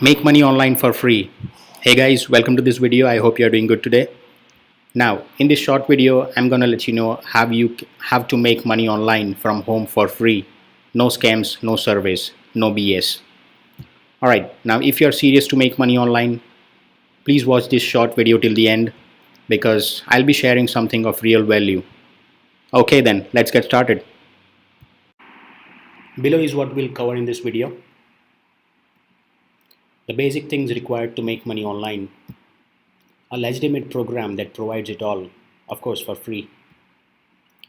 Make money online for free. Hey guys, welcome to this video. I hope you are doing good today. Now, in this short video, I'm gonna let you know how you have to make money online from home for free. No scams, no surveys, no BS. Alright, now if you're serious to make money online, please watch this short video till the end because I'll be sharing something of real value. Okay then, let's get started. Below is what we'll cover in this video. The basic things required to make money online. A legitimate program that provides it all, of course for free.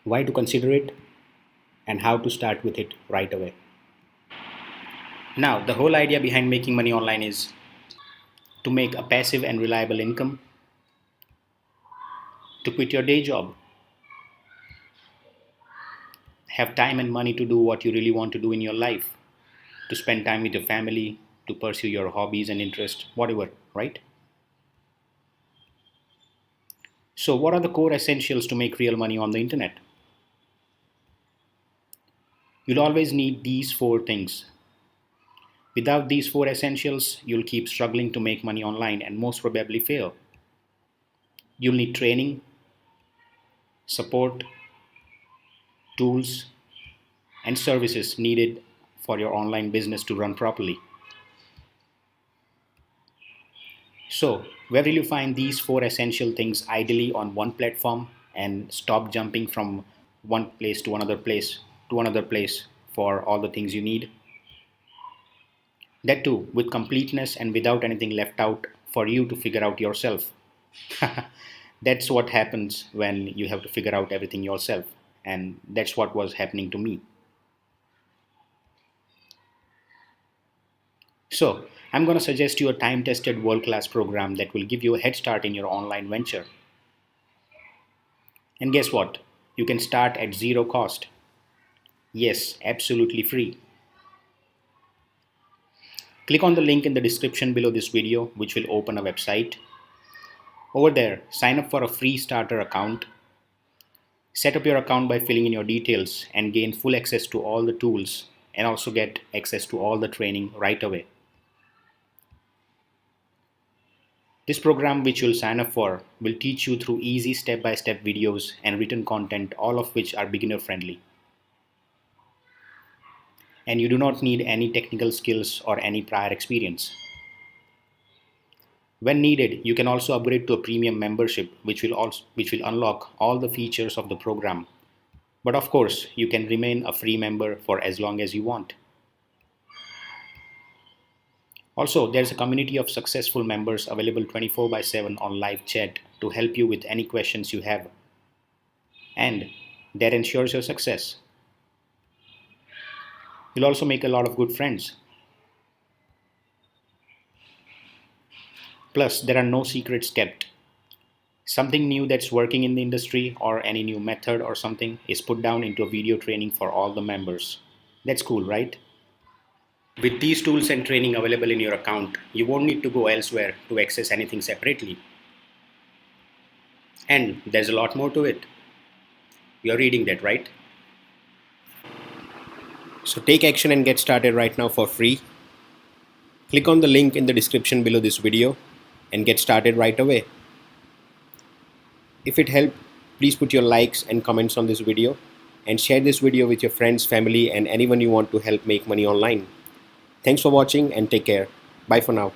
Why to consider it and how to start with it right away. Now, the whole idea behind making money online is to make a passive and reliable income, to quit your day job, have time and money to do what you really want to do in your life, to spend time with your family, to pursue your hobbies and interests, whatever, right? So, what are the core essentials to make real money on the internet? You'll always need these four things. Without these four essentials, you'll keep struggling to make money online and most probably fail. You'll need training, support, tools, and services needed for your online business to run properly. So, where will you find these four essential things ideally on one platform and stop jumping from one place to another place for all the things you need? That too, with completeness and without anything left out for you to figure out yourself. That's what happens when you have to figure out everything yourself, and that's what was happening to me. So, I'm going to suggest you a time tested world class program that will give you a head start in your online venture. And guess what? You can start at zero cost. Yes, absolutely free. Click on the link in the description below this video, which will open a website. Over there, sign up for a free starter account. Set up your account by filling in your details and gain full access to all the tools and also get access to all the training right away. This program which you'll sign up for will teach you through easy step-by-step videos and written content, all of which are beginner friendly. And you do not need any technical skills or any prior experience. When needed, you can also upgrade to a premium membership which will unlock all the features of the program. But of course, you can remain a free member for as long as you want. Also, there's a community of successful members available 24/7 on live chat to help you with any questions you have. And that ensures your success. You'll also make a lot of good friends. Plus, there are no secrets kept. Something new that's working in the industry or any new method or something is put down into a video training for all the members. That's cool, right? With these tools and training available in your account, you won't need to go elsewhere to access anything separately. And there's a lot more to it. You're reading that, right? So take action and get started right now for free. Click on the link in the description below this video and get started right away. If it helped, please put your likes and comments on this video and share this video with your friends, family, and anyone you want to help make money online. Thanks for watching and take care. Bye for now.